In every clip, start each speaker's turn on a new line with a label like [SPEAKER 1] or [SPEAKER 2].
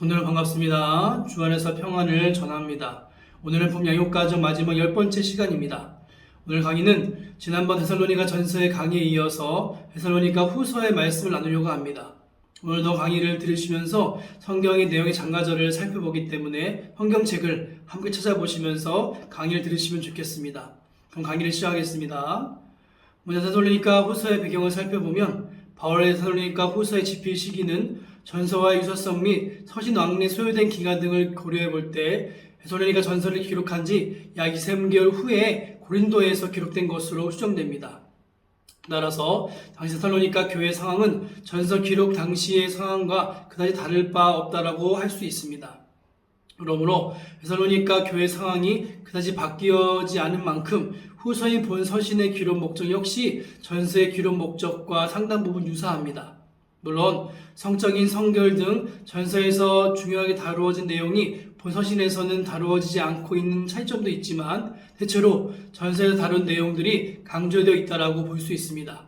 [SPEAKER 1] 성도들 반갑습니다. 주 안에서 평안을 전합니다. 오늘은 봄 양육가정 마지막 10번째 시간입니다. 오늘 강의는 지난번 데살로니가 전서의 강의에 이어서 데살로니가 후서의 말씀을 나누려고 합니다. 오늘도 강의를 들으시면서 성경의 내용의 장가절을 살펴보기 때문에 성경책을 함께 찾아보시면서 강의를 들으시면 좋겠습니다. 그럼 강의를 시작하겠습니다. 먼저 데살로니가 후서의 배경을 살펴보면 바울의 데살로니가 후서의 집필 시기는 전서와 유서성 및 서신 왕래에 소요된 기간 등을 고려해 볼 때 데살로니가 전서를 기록한 지 약 2~3개월 후에 고린도에서 기록된 것으로 추정됩니다. 따라서 당시 데살로니가 교회 상황은 전서 기록 당시의 상황과 그다지 다를 바 없다라고 할 수 있습니다. 그러므로 데살로니가 교회 상황이 그다지 바뀌어지 않은 만큼 후서인 본 서신의 기록 목적 역시 전서의 기록 목적과 상당 부분 유사합니다. 물론 성적인 성결 등 전서에서 중요하게 다루어진 내용이 본서신에서는 다루어지지 않고 있는 차이점도 있지만 대체로 전서에서 다룬 내용들이 강조되어 있다고 볼 수 있습니다.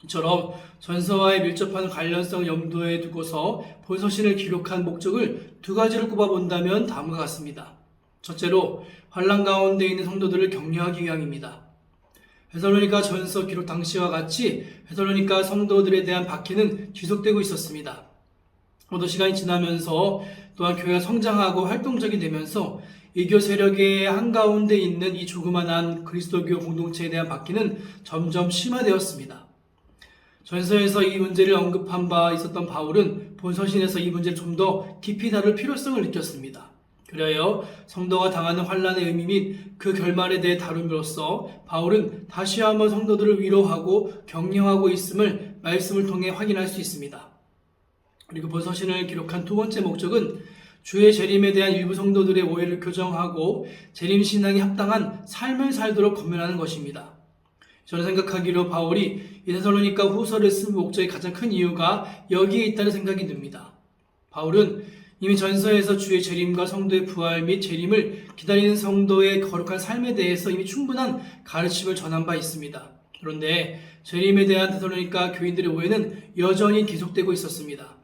[SPEAKER 1] 이처럼 전서와의 밀접한 관련성을 염두에 두고서 본서신을 기록한 목적을 두 가지를 꼽아본다면 다음과 같습니다. 첫째로 환난 가운데 있는 성도들을 격려하기 위함입니다. 데살로니가 전서 기록 당시와 같이 데살로니가 성도들에 대한 박해는 지속되고 있었습니다. 어떤 시간이 지나면서 또한 교회가 성장하고 활동적이 되면서 이교 세력의 한가운데 있는 이 조그만한 그리스도교 공동체에 대한 박해는 점점 심화되었습니다. 전서에서 이 문제를 언급한 바 있었던 바울은 본서신에서 이 문제를 좀 더 깊이 다룰 필요성을 느꼈습니다. 그래요 성도가 당하는 환난의 의미 및 그 결말에 대해 다룸으로써 바울은 다시 한번 성도들을 위로하고 격려하고 있음을 말씀을 통해 확인할 수 있습니다. 그리고 본서신을 기록한 두 번째 목적은 주의 재림에 대한 일부 성도들의 오해를 교정하고 재림 신앙에 합당한 삶을 살도록 권면하는 것입니다. 저는 생각하기로 바울이 이 데살로니가 후서를 쓴 목적의 가장 큰 이유가 여기에 있다는 생각이 듭니다. 바울은 이미 전서에서 주의 재림과 성도의 부활 및 재림을 기다리는 성도의 거룩한 삶에 대해서 이미 충분한 가르침을 전한 바 있습니다. 그런데 재림에 대한 데살로니가 교인들의 오해는 여전히 계속되고 있었습니다.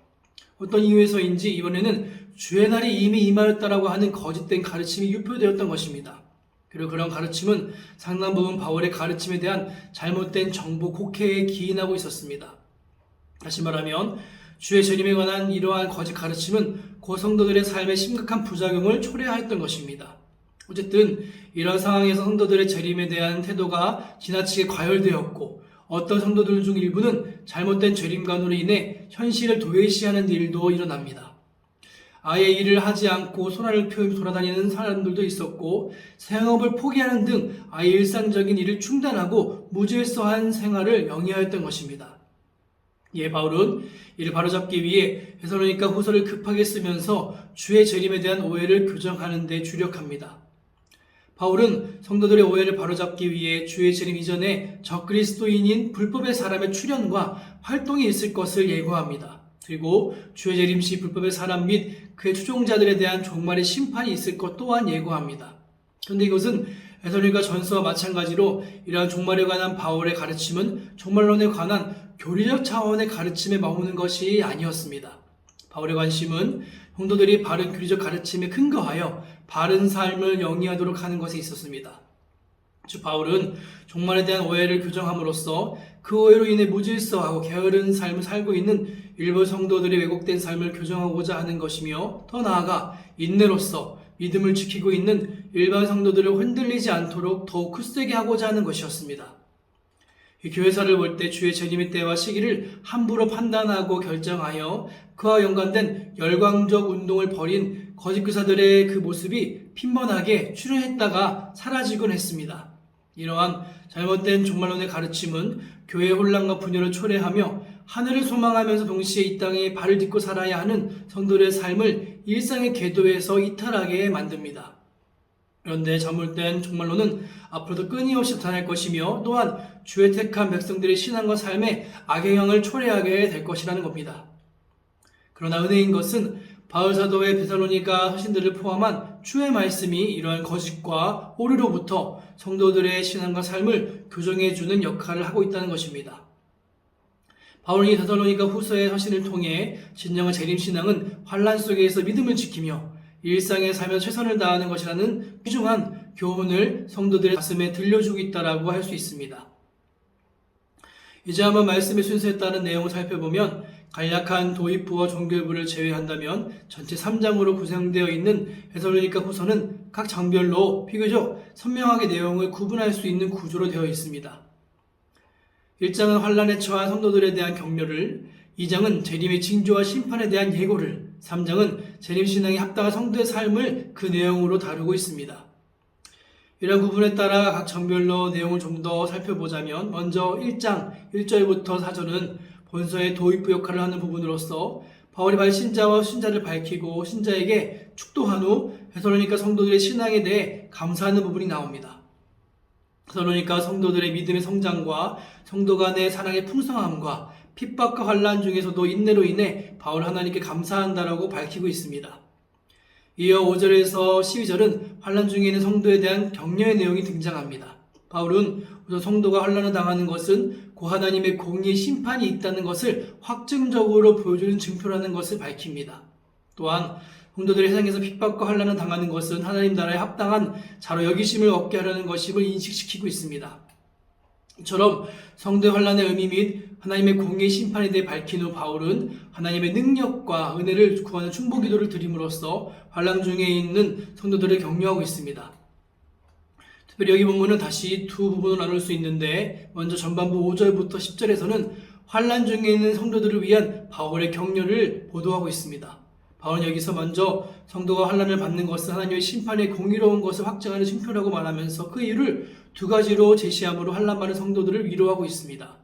[SPEAKER 1] 어떤 이유에서인지 이번에는 주의 날이 이미 임하였다라고 하는 거짓된 가르침이 유포되었던 것입니다. 그리고 그런 가르침은 상당 부분 바울의 가르침에 대한 잘못된 정보 곡해에 기인하고 있었습니다. 다시 말하면 주의 재림에 관한 이러한 거짓 가르침은 고성도들의 삶에 심각한 부작용을 초래하였던 것입니다. 어쨌든 이런 상황에서 성도들의 재림에 대한 태도가 지나치게 과열되었고 어떤 성도들 중 일부는 잘못된 재림관으로 인해 현실을 도외시하는 일도 일어납니다. 아예 일을 하지 않고 소란을 피우며 돌아다니는 사람들도 있었고 생업을 포기하는 등 아예 일상적인 일을 중단하고 무질서한 생활을 영위하였던 것입니다. 이에 바울은 이를 바로잡기 위해 데살로니가 후서를 급하게 쓰면서 주의 재림에 대한 오해를 교정하는 데 주력합니다. 바울은 성도들의 오해를 바로잡기 위해 주의 재림 이전에 적그리스도인인 불법의 사람의 출현과 활동이 있을 것을 예고합니다. 그리고 주의 재림 시 불법의 사람 및 그의 추종자들에 대한 종말의 심판이 있을 것 또한 예고합니다. 그런데 이것은 데살로니가 전서와 마찬가지로 이러한 종말에 관한 바울의 가르침은 종말론에 관한 교리적 차원의 가르침에 머무는 것이 아니었습니다. 바울의 관심은 성도들이 바른 교리적 가르침에 근거하여 바른 삶을 영위하도록 하는 것에 있었습니다. 즉 바울은 종말에 대한 오해를 교정함으로써 그 오해로 인해 무질서하고 게으른 삶을 살고 있는 일부 성도들의 왜곡된 삶을 교정하고자 하는 것이며 더 나아가 인내로서 믿음을 지키고 있는 일반 성도들을 흔들리지 않도록 더욱 굳세게 하고자 하는 것이었습니다. 이 교회사를 볼 때 주의 재림의 때와 시기를 함부로 판단하고 결정하여 그와 연관된 열광적 운동을 벌인 거짓 교사들의 그 모습이 핀번하게 출현했다가 사라지곤 했습니다. 이러한 잘못된 종말론의 가르침은 교회의 혼란과 분열을 초래하며 하늘을 소망하면서 동시에 이 땅에 발을 딛고 살아야 하는 성도들의 삶을 일상의 궤도에서 이탈하게 만듭니다. 그런데 잘못된 종말론은 앞으로도 끊임없이 나타날 것이며 또한 주의 택한 백성들의 신앙과 삶에 악영향을 초래하게 될 것이라는 겁니다. 그러나 은혜인 것은 바울 사도의 데살로니가 서신들을 포함한 주의 말씀이 이러한 거짓과 오류로부터 성도들의 신앙과 삶을 교정해주는 역할을 하고 있다는 것입니다. 바울이 데살로니가 후서의 서신을 통해 진정한 재림신앙은 환난 속에서 믿음을 지키며 일상에 살며 최선을 다하는 것이라는 귀중한 교훈을 성도들의 가슴에 들려주고 있다라고 할 수 있습니다. 이제 한번 말씀의 순서에 따른 내용을 살펴보면 간략한 도입부와 종결부를 제외한다면 전체 3장으로 구성되어 있는 데살로니가 후서는 각 장별로 비교적 선명하게 내용을 구분할 수 있는 구조로 되어 있습니다. 1장은 환난에 처한 성도들에 대한 격려를, 2장은 재림의 징조와 심판에 대한 예고를, 3장은 재림신앙에 합당한 성도의 삶을 그 내용으로 다루고 있습니다. 이런 구분에 따라 각 장별로 내용을 좀 더 살펴보자면 먼저 1장 1절부터 4절은 본서의 도입부 역할을 하는 부분으로서 바울이 발신자와 신자를 밝히고 신자에게 축도한 후 데살로니가 성도들의 신앙에 대해 감사하는 부분이 나옵니다. 데살로니가 성도들의 믿음의 성장과 성도 간의 사랑의 풍성함과 핍박과 환난 중에서도 인내로 인해 바울 하나님께 감사한다라고 밝히고 있습니다. 이어 5절에서 12절은 환난 중에 있는 성도에 대한 격려의 내용이 등장합니다. 바울은 우선 성도가 환난을 당하는 것은 고 하나님의 공의의 심판이 있다는 것을 확증적으로 보여주는 증표라는 것을 밝힙니다. 또한 성도들이 세상에서 핍박과 환난을 당하는 것은 하나님 나라에 합당한 자로 여기심을 얻게 하려는 것임을 인식시키고 있습니다. 이처럼 성도의 환난의 의미 및 하나님의 공의의 심판에 대해 밝힌 후 바울은 하나님의 능력과 은혜를 구하는 중보기도를 드림으로써 환난 중에 있는 성도들을 격려하고 있습니다. 특별히 여기 본문은 다시 두 부분으로 나눌 수 있는데 먼저 전반부 5절부터 10절에서는 환난 중에 있는 성도들을 위한 바울의 격려를 보도하고 있습니다. 바울은 여기서 먼저 성도가 환난을 받는 것은 하나님의 심판의 공의로운 것을 확증하는 증표라고 말하면서 그 이유를 두 가지로 제시함으로 환난 받는 성도들을 위로하고 있습니다.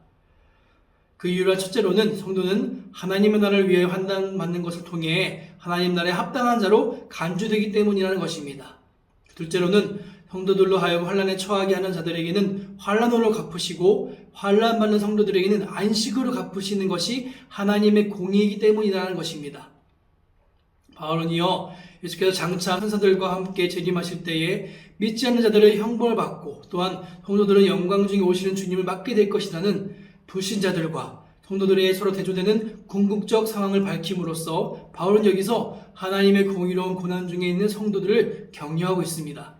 [SPEAKER 1] 그 이유란 첫째로는 성도는 하나님의 나라를 위해 환난 받는 것을 통해 하나님 나라에 합당한 자로 간주되기 때문이라는 것입니다. 둘째로는 성도들로 하여금 환난에 처하게 하는 자들에게는 환난으로 갚으시고 환난 받는 성도들에게는 안식으로 갚으시는 것이 하나님의 공의이기 때문이라는 것입니다. 바울은 이어 예수께서 장차 천사들과 함께 재림하실 때에 믿지 않는 자들의 형벌을 받고 또한 성도들은 영광 중에 오시는 주님을 맞게 될 것이라는 불신자들과 성도들의 서로 대조되는 궁극적 상황을 밝힘으로써 바울은 여기서 하나님의 공의로운 고난 중에 있는 성도들을 격려하고 있습니다.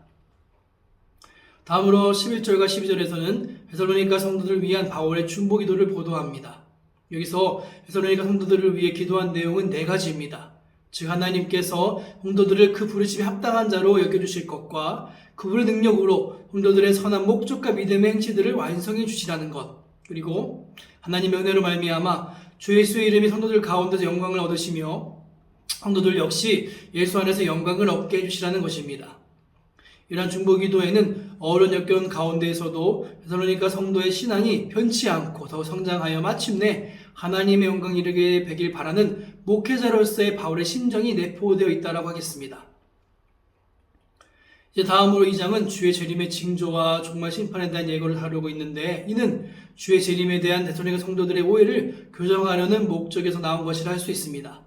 [SPEAKER 1] 다음으로 11절과 12절에서는 데살로니가 성도들을 위한 바울의 중보기도를 보도합니다. 여기서 데살로니가 성도들을 위해 기도한 내용은 4가지입니다. 즉 하나님께서 성도들을 그 부르심에 합당한 자로 여겨주실 것과 그분의 능력으로 성도들의 선한 목적과 믿음의 행실들을 완성해 주시라는 것, 그리고 하나님의 은혜로 말미암아 주 예수의 이름이 성도들 가운데서 영광을 얻으시며 성도들 역시 예수 안에서 영광을 얻게 해주시라는 것입니다. 이러한 중보기도에는 어려운 역경 가운데에서도 데살로니가 성도의 신앙이 변치 않고 더 성장하여 마침내 하나님의 영광 이르게 되길 바라는 목회자로서의 바울의 심정이 내포되어 있다고 하겠습니다. 이제 다음으로 2장은 주의 재림의 징조와 종말 심판에 대한 예고를 다루고 있는데 이는 주의 재림에 대한 데살로니가 성도들의 오해를 교정하려는 목적에서 나온 것이라 할 수 있습니다.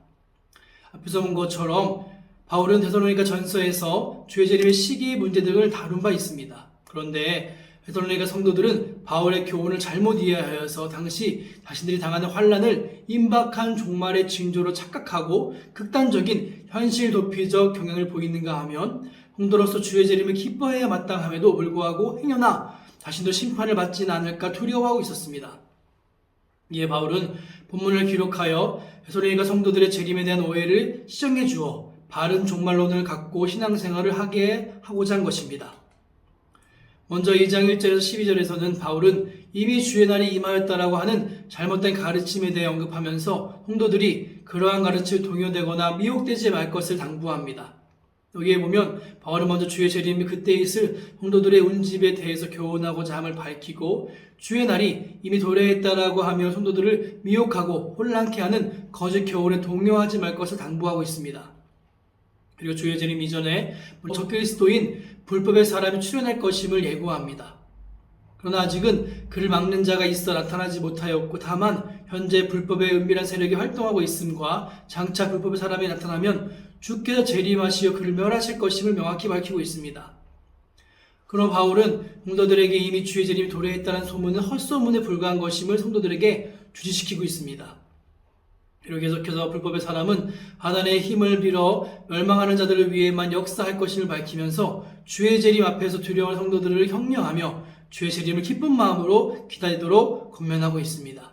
[SPEAKER 1] 앞에서 본 것처럼 바울은 데살로니가 전서에서 주의 재림의 시기 문제 등을 다룬 바 있습니다. 그런데 데살로니가 성도들은 바울의 교훈을 잘못 이해하여서 당시 자신들이 당하는 환난을 임박한 종말의 징조로 착각하고 극단적인 현실 도피적 경향을 보이는가 하면 성도로서 주의 재림을 기뻐해야 마땅함에도 불구하고 행여나 자신도 심판을 받지는 않을까 두려워하고 있었습니다. 이에 바울은 본문을 기록하여 데살로니가 성도들의 재림에 대한 오해를 시정해 주어 바른 종말론을 갖고 신앙생활을 하게 하고자 한 것입니다. 먼저 2장 1절에서 12절에서는 바울은 이미 주의 날이 임하였다라고 하는 잘못된 가르침에 대해 언급하면서 성도들이 그러한 가르침에 동요되거나 미혹되지 말 것을 당부합니다. 여기에 보면 바울은 먼저 주의 재림이 그때 있을 성도들의 운집에 대해서 교훈하고자 함을 밝히고 주의 날이 이미 도래했다라고 하며 성도들을 미혹하고 혼란케 하는 거짓 교훈에 동요하지 말 것을 당부하고 있습니다. 그리고 주의 재림 이전에 적그리스도인 불법의 사람이 출현할 것임을 예고합니다. 그러나 아직은 그를 막는 자가 있어 나타나지 못하였고 다만 현재 불법의 은밀한 세력이 활동하고 있음과 장차 불법의 사람이 나타나면 주께서 재림하시어 그를 멸하실 것임을 명확히 밝히고 있습니다. 그러나 바울은 성도들에게 이미 주의 재림이 도래했다는 소문은 헛소문에 불과한 것임을 성도들에게 주지시키고 있습니다. 그리고 계속해서 불법의 사람은 하나님의 힘을 빌어 멸망하는 자들을 위해만 역사할 것임을 밝히면서 주의 재림 앞에서 두려워하는 성도들을 격려하며 주의 재림을 기쁜 마음으로 기다리도록 권면하고 있습니다.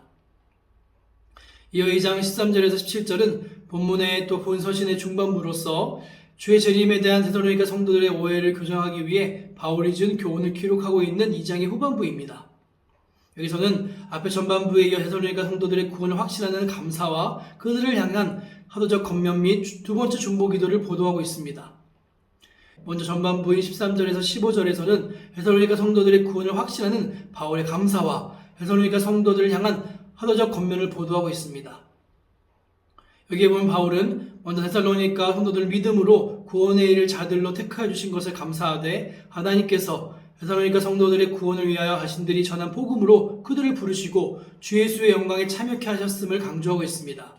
[SPEAKER 1] 이어 2장 13절에서 17절은 본문의 또 본서신의 중반부로서 주의 재림에 대한 데살로니가 성도들의 오해를 교정하기 위해 바울이 준 교훈을 기록하고 있는 2장의 후반부입니다. 여기서는 앞의 전반부에 이어 데살로니가 성도들의 구원을 확신하는 감사와 그들을 향한 사도적 권면 및 두 번째 중보 기도를 보도하고 있습니다. 먼저 전반부인 13절에서 15절에서는 데살로니가 성도들의 구원을 확신하는 바울의 감사와 데살로니가 성도들을 향한 사도적 권면을 보도하고 있습니다. 여기에 보면 바울은 먼저 데살로니가 성도들을 믿음으로 구원의 일을 자들로 택하여 주신 것을 감사하되 하나님께서 데살로니가 성도들의 구원을 위하여 하신들이 전한 복음으로 그들을 부르시고 주 예수의 영광에 참여케 하셨음을 강조하고 있습니다.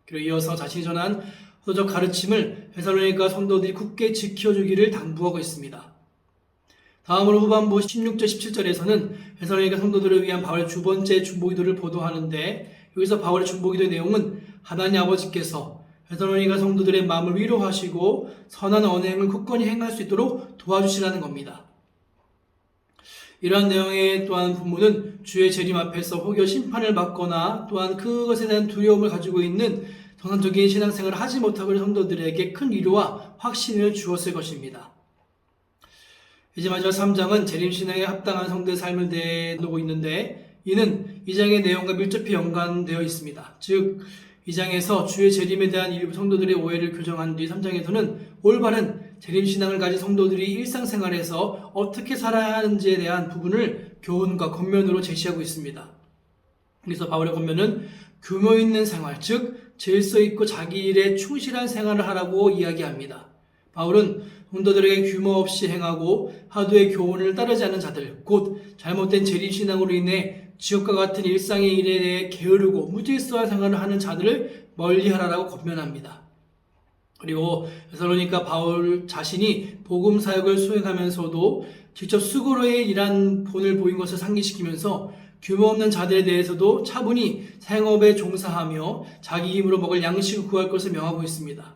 [SPEAKER 1] 그리고 이어서 자신이 전한 사도적 가르침을 데살로니가 성도들이 굳게 지켜주기를 당부하고 있습니다. 다음으로 후반부 16절 17절에서는 데살로니가 성도들을 위한 바울의 두 번째 중보기도를 보도하는데 여기서 바울의 중보기도의 내용은 하나님 아버지께서 데살로니가 성도들의 마음을 위로하시고 선한 언행을 굳건히 행할 수 있도록 도와주시라는 겁니다. 이러한 내용의 또한 본문은 주의 재림 앞에서 혹여 심판을 받거나 또한 그것에 대한 두려움을 가지고 있는 정상적인 신앙생활을 하지 못하고 있는 성도들에게 큰 위로와 확신을 주었을 것입니다. 이제 마지막 3장은 재림신앙에 합당한 성도의 삶을 내놓고 있는데 이는 2장의 내용과 밀접히 연관되어 있습니다. 즉 2장에서 주의 재림에 대한 일부 성도들의 오해를 교정한 뒤 3장에서는 올바른 재림신앙을 가진 성도들이 일상생활에서 어떻게 살아야 하는지에 대한 부분을 교훈과 권면으로 제시하고 있습니다. 그래서 바울의 권면은 규모 있는 생활, 즉 질서 있고 자기 일에 충실한 생활을 하라고 이야기합니다. 바울은 성도들에게 규모 없이 행하고 하도의 교훈을 따르지 않는 자들, 곧 잘못된 재림신앙으로 인해 지옥과 같은 일상의 일에 대해 게으르고 무질서한 생활을 하는 자들을 멀리하라고 권면합니다. 그리고 데살로니가 바울 자신이 복음 사역을 수행하면서도 직접 수고로의 일한 본을 보인 것을 상기시키면서 규모 없는 자들에 대해서도 차분히 생업에 종사하며 자기 힘으로 먹을 양식을 구할 것을 명하고 있습니다.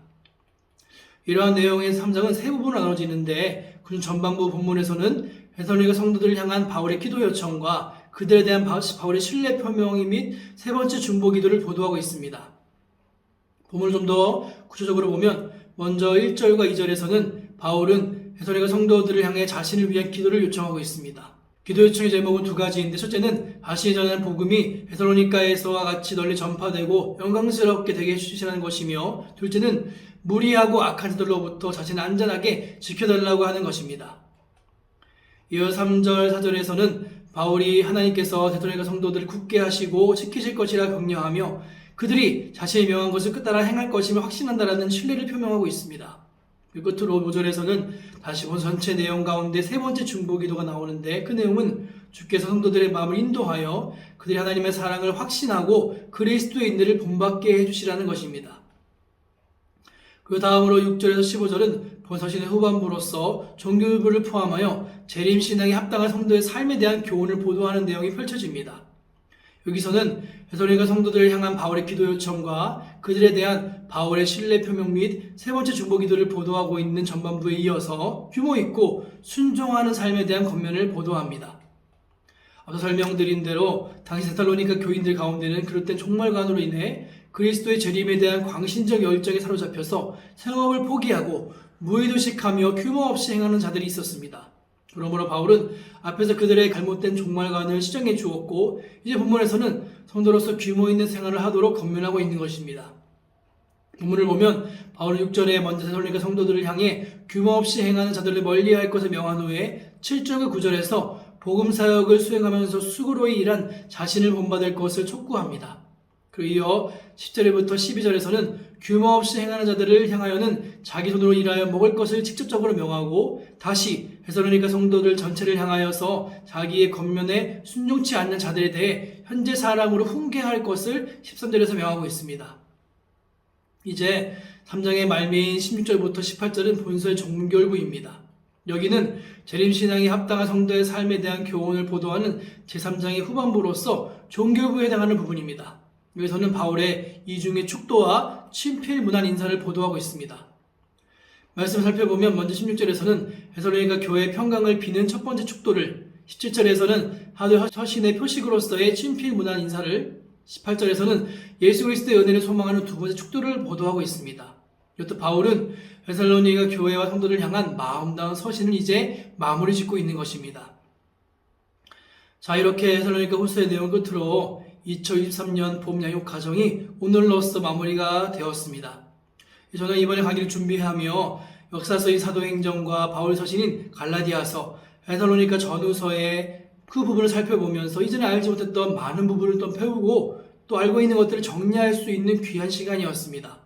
[SPEAKER 1] 이러한 내용의 3장은 세 부분으로 나눠지는데 그 전반부 본문에서는 데살로니가 성도들을 향한 바울의 기도 요청과 그들에 대한 바울의 신뢰 표명 및 세 번째 중보 기도를 보도하고 있습니다. 본문을 좀 더 구체적으로 보면 먼저 1절과 2절에서는 바울은 데살로니가 성도들을 향해 자신을 위한 기도를 요청하고 있습니다. 기도 요청의 제목은 두 가지인데 첫째는 다시 전하는 복음이 데살로니가에서와 같이 널리 전파되고 영광스럽게 되게 해주시라는 것이며 둘째는 무리하고 악한 자들로부터 자신을 안전하게 지켜달라고 하는 것입니다. 이어 3절 4절에서는 바울이 하나님께서 데살로니가 성도들을 굳게 하시고 지키실 것이라 격려하며 그들이 자신이 명한 것을 끝따라 행할 것임을 확신한다라는 신뢰를 표명하고 있습니다. 그리고 끝으로 5절에서는 다시 본 전체 내용 가운데 세 번째 중보 기도가 나오는데 그 내용은 주께서 성도들의 마음을 인도하여 그들이 하나님의 사랑을 확신하고 그리스도의 인내를 본받게 해주시라는 것입니다. 그 다음으로 6절에서 15절은 본서신의 후반부로서 종교부를 포함하여 재림신앙에 합당한 성도의 삶에 대한 교훈을 보도하는 내용이 펼쳐집니다. 여기서는 데살로니가 성도들을 향한 바울의 기도 요청과 그들에 대한 바울의 신뢰 표명 및 세 번째 중보 기도를 보도하고 있는 전반부에 이어서 규모 있고 순종하는 삶에 대한 권면을 보도합니다. 앞서 설명드린 대로 당시 데살로니가 교인들 가운데는 그릇된 종말관으로 인해 그리스도의 재림에 대한 광신적 열정에 사로잡혀서 생업을 포기하고 무의도식하며 규모 없이 행하는 자들이 있었습니다. 그러므로 바울은 앞에서 그들의 잘못된 종말관을 시정해 주었고 이제 본문에서는 성도로서 규모 있는 생활을 하도록 권면하고 있는 것입니다. 본문을 보면 바울은 6절에 먼저 데살로니가 성도들을 향해 규모 없이 행하는 자들을 멀리할 것을 명한 후에 7절과 9절에서 복음 사역을 수행하면서 수고로이 일한 자신을 본받을 것을 촉구합니다. 그리고 이어 10절부터 12절에서는 규모 없이 행하는 자들을 향하여는 자기 손으로 일하여 먹을 것을 직접적으로 명하고 다시 데살로니가 성도들 전체를 향하여서 자기의 겉면에 순종치 않는 자들에 대해 현재 사람으로 훈계할 것을 13절에서 명하고 있습니다. 이제 3장의 말미인 16절부터 18절은 본서의 종결부입니다. 여기는 재림신앙에 합당한 성도의 삶에 대한 교훈을 보도하는 제3장의 후반부로서 종교부에 해당하는 부분입니다. 여기서는 바울의 이중의 축도와 친필문안 인사를 보도하고 있습니다. 말씀을 살펴보면 먼저 16절에서는 데살로니가 교회의 평강을 비는 첫 번째 축도를, 17절에서는 하도 허신의 표식으로서의 친필문안 인사를, 18절에서는 예수 그리스도의 은혜를 소망하는 두 번째 축도를 보도하고 있습니다. 이것도 바울은 데살로니가 교회와 성도를 향한 마음다운 서신을 이제 마무리 짓고 있는 것입니다. 자, 이렇게 데살로니가 후서의 내용을 끝으로 2023년 봄 양육 과정이 오늘로써 마무리가 되었습니다. 저는 이번에 강의를 준비하며 역사서의 사도행전과 바울 서신인 갈라디아서, 데살로니가 전후서의 그 부분을 살펴보면서 이전에 알지 못했던 많은 부분을 또 배우고 또 알고 있는 것들을 정리할 수 있는 귀한 시간이었습니다.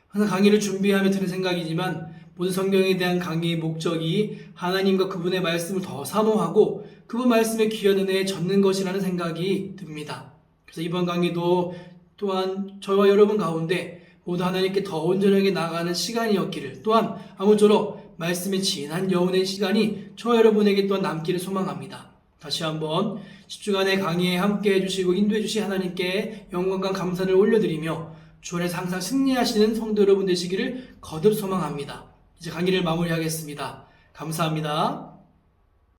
[SPEAKER 1] 항상 강의를 준비하며 드는 생각이지만 모든 성경에 대한 강의의 목적이 하나님과 그분의 말씀을 더 사모하고 그분 말씀의 귀한 은혜에 젖는 것이라는 생각이 듭니다. 그래서 이번 강의도 또한 저와 여러분 가운데 모두 하나님께 더 온전하게 나아가는 시간이었기를, 또한 아무쪼록 말씀의 진한 여운의 시간이 저와 여러분에게 또한 남기를 소망합니다. 다시 한번 10주간의 강의에 함께 해주시고 인도해 주신 하나님께 영광과 감사를 올려드리며 주 안에서 항상 승리하시는 성도 여러분 되시기를 거듭 소망합니다. 이제 강의를 마무리하겠습니다. 감사합니다.